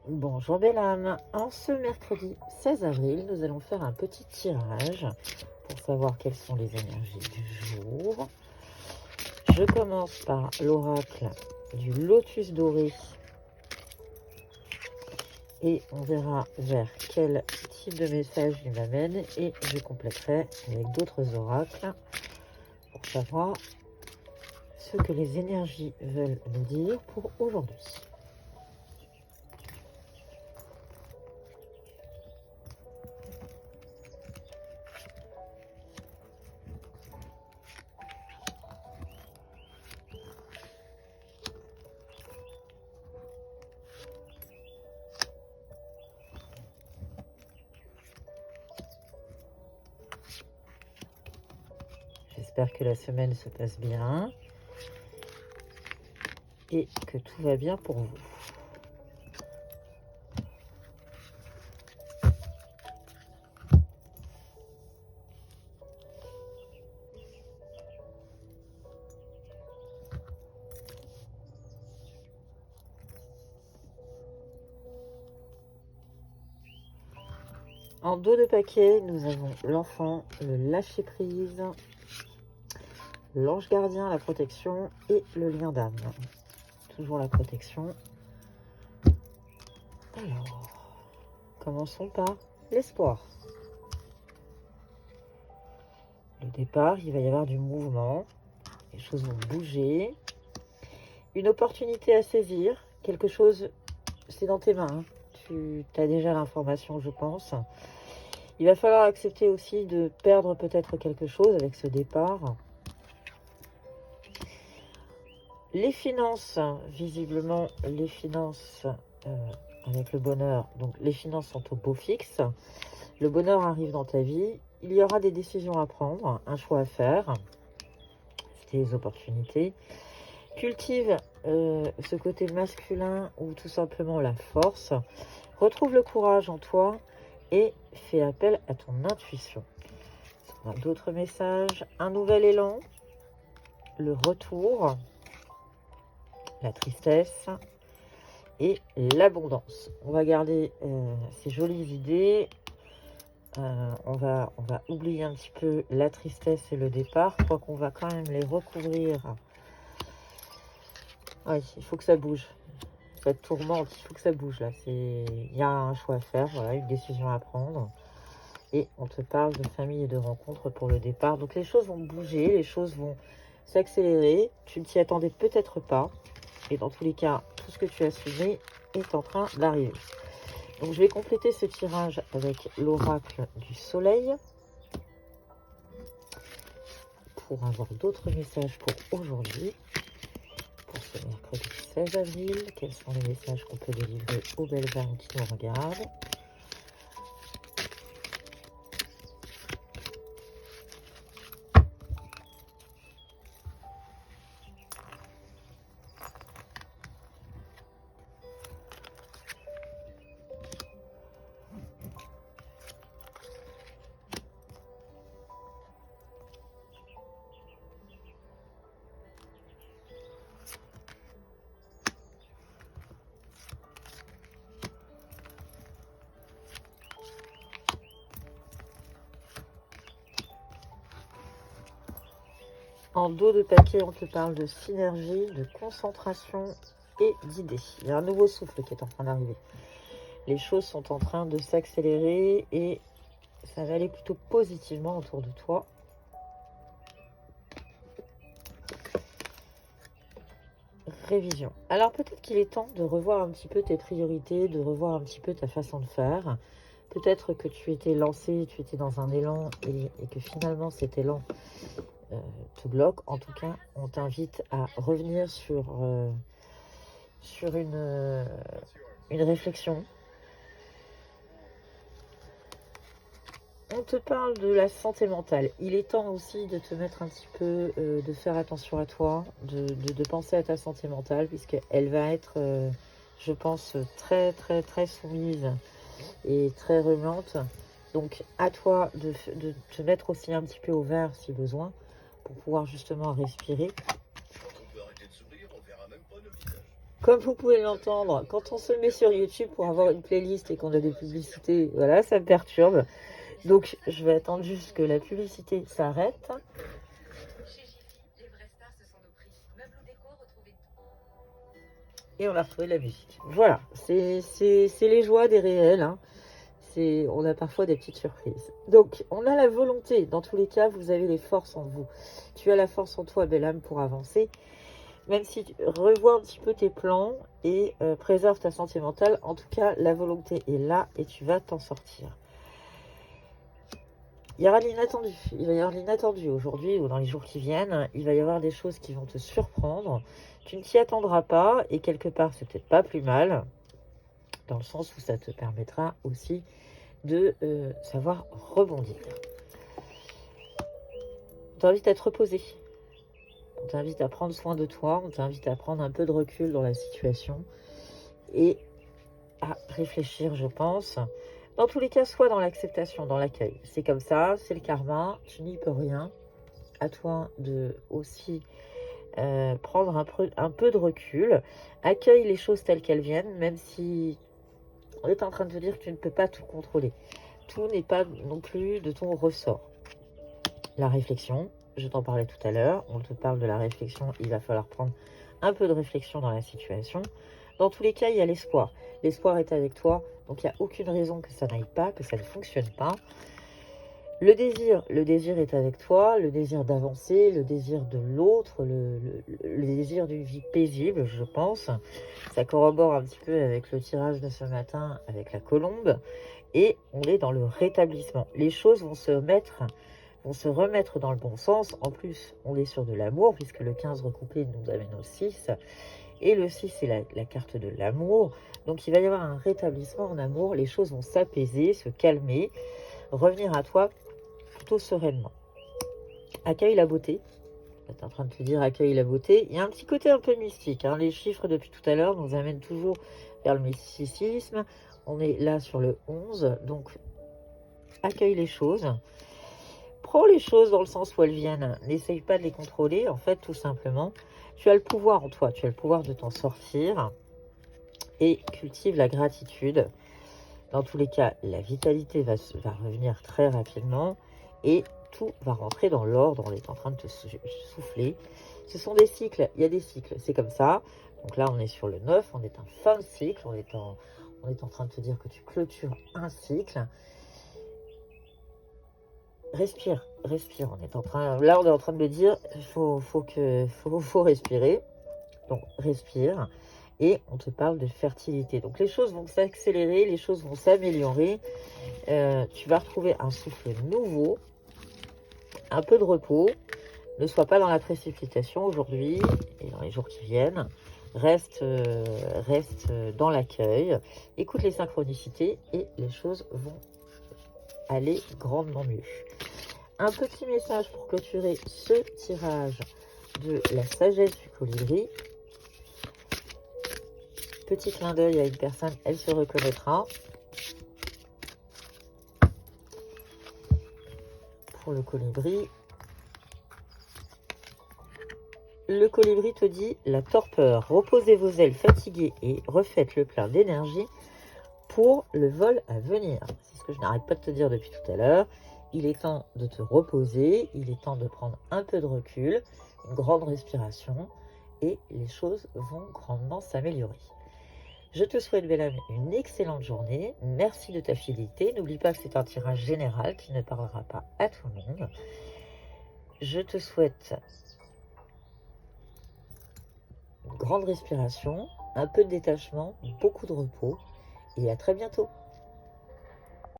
Bonjour belle âme, en ce mercredi 16 avril, nous allons faire un petit tirage pour savoir quelles sont les énergies du jour. Je commence par l'oracle du lotus doré et on verra vers quel type de message il m'amène et je compléterai avec d'autres oracles pour savoir ce que les énergies veulent nous dire pour aujourd'hui. J'espère que la semaine se passe bien et que tout va bien pour vous. En dos de paquet, nous avons l'enfant, le lâcher-prise, l'ange gardien, la protection et le lien d'âme. Toujours la protection. Alors, commençons par l'espoir. Le départ, il va y avoir du mouvement. Les choses vont bouger. Une opportunité à saisir. Quelque chose, c'est dans tes mains. Tu as déjà l'information, je pense. Il va falloir accepter aussi de perdre peut-être quelque chose avec ce départ. Les finances, visiblement, les finances avec le bonheur, donc les finances sont au beau fixe. Le bonheur arrive dans ta vie. Il y aura des décisions à prendre, un choix à faire. C'est des opportunités. Cultive ce côté masculin ou tout simplement la force. Retrouve le courage en toi et fais appel à ton intuition. On a d'autres messages. Un nouvel élan. Le retour. La tristesse et l'abondance. On va garder ces jolies idées. On va oublier un petit peu la tristesse et le départ. Je crois qu'on va quand même les recouvrir. Oui, il faut que ça bouge. Cette tourmente, il faut que ça bouge là. Il y a un choix à faire, voilà, une décision à prendre. Et on te parle de famille et de rencontres pour le départ. Donc les choses vont bouger, les choses vont s'accélérer. Tu ne t'y attendais peut-être pas. Et dans tous les cas, tout ce que tu as suivi est en train d'arriver. Donc je vais compléter ce tirage avec l'oracle du soleil pour avoir d'autres messages pour aujourd'hui. Pour ce mercredi 16 avril, quels sont les messages qu'on peut délivrer aux belles âmes qui nous regardent? En dos de paquet, on te parle de synergie, de concentration et d'idées. Il y a un nouveau souffle qui est en train d'arriver. Les choses sont en train de s'accélérer et ça va aller plutôt positivement autour de toi. Révision. Alors peut-être qu'il est temps de revoir un petit peu tes priorités, de revoir un petit peu ta façon de faire. Peut-être que tu étais lancé, tu étais dans un élan et que finalement cet élan te bloque. En tout cas, on t'invite à revenir sur une réflexion. On te parle de la santé mentale. Il est temps aussi de te mettre un petit peu, de faire attention à toi, de penser à ta santé mentale, puisqu'elle va être, je pense, très, très, très soumise et très remuante. Donc, à toi de te mettre aussi un petit peu au vert si besoin, pour pouvoir justement respirer. Quand on peut arrêter de sourire, on verra même pas nos visages. Comme vous pouvez l'entendre, quand on se met sur YouTube pour avoir une playlist et qu'on a des publicités, voilà, ça me perturbe. Donc, je vais attendre juste que la publicité s'arrête. Et on a retrouvé la musique. Voilà, c'est les joies des réels. Hein. On a parfois des petites surprises. Donc, on a la volonté. Dans tous les cas, vous avez les forces en vous. Tu as la force en toi, belle âme, pour avancer. Même si tu revois un petit peu tes plans et préserve ta santé mentale, en tout cas, la volonté est là et tu vas t'en sortir. Il y aura l'inattendu. Il va y avoir l'inattendu aujourd'hui ou dans les jours qui viennent. Il va y avoir des choses qui vont te surprendre. Tu ne t'y attendras pas et quelque part, c'est peut-être pas plus mal, dans le sens où ça te permettra aussi de savoir rebondir. On t'invite à te reposer. On t'invite à prendre soin de toi. On t'invite à prendre un peu de recul dans la situation et à réfléchir, je pense. Dans tous les cas, soit dans l'acceptation, dans l'accueil. C'est comme ça, c'est le karma, tu n'y peux rien. À toi de aussi prendre un peu de recul. Accueille les choses telles qu'elles viennent, même si on est en train de te dire que tu ne peux pas tout contrôler. Tout n'est pas non plus de ton ressort. La réflexion, je t'en parlais tout à l'heure, on te parle de la réflexion, il va falloir prendre un peu de réflexion dans la situation. Dans tous les cas, il y a l'espoir. L'espoir est avec toi, donc il n'y a aucune raison que ça n'aille pas, que ça ne fonctionne pas. Le désir est avec toi, le désir d'avancer, le désir de l'autre, le désir d'une vie paisible, je pense. Ça corrobore un petit peu avec le tirage de ce matin, avec la colombe. Et on est dans le rétablissement. Les choses vont se remettre dans le bon sens. En plus, on est sur de l'amour, puisque le 15 recouplé nous amène au 6. Et le 6, c'est la carte de l'amour. Donc, il va y avoir un rétablissement en amour. Les choses vont s'apaiser, se calmer, revenir à toi plutôt sereinement. Accueille la beauté. Tu es en train de te dire accueille la beauté. Il y a un petit côté un peu mystique. Hein. Les chiffres, depuis tout à l'heure, nous amènent toujours vers le mysticisme. On est là sur le 11. Donc, accueille les choses. Prends les choses dans le sens où elles viennent. N'essaye pas de les contrôler. En fait, tout simplement, tu as le pouvoir en toi. Tu as le pouvoir de t'en sortir. Et cultive la gratitude. Dans tous les cas, la vitalité va revenir très rapidement. Et tout va rentrer dans l'ordre. On est en train de te souffler. Ce sont des cycles. Il y a des cycles. C'est comme ça. Donc là, on est sur le 9. On est en fin de cycle. On est en train de te dire que tu clôtures un cycle. Respire. On est en train de me dire, faut respirer. Donc, respire. Et on te parle de fertilité. Donc, les choses vont s'accélérer, les choses vont s'améliorer. Tu vas retrouver un souffle nouveau, un peu de repos. Ne sois pas dans la précipitation aujourd'hui et dans les jours qui viennent. Reste dans l'accueil. Écoute les synchronicités et les choses vont aller grandement mieux. Un petit message pour clôturer ce tirage de la sagesse du colibri. Petit clin d'œil à une personne, elle se reconnaîtra. Pour le colibri. Le colibri te dit la torpeur. Reposez vos ailes fatiguées et refaites le plein d'énergie pour le vol à venir. C'est ce que je n'arrête pas de te dire depuis tout à l'heure. Il est temps de te reposer, il est temps de prendre un peu de recul, une grande respiration et les choses vont grandement s'améliorer. Je te souhaite, belle âme, une excellente journée. Merci de ta fidélité. N'oublie pas que c'est un tirage général qui ne parlera pas à tout le monde. Je te souhaite une grande respiration, un peu de détachement, beaucoup de repos et à très bientôt.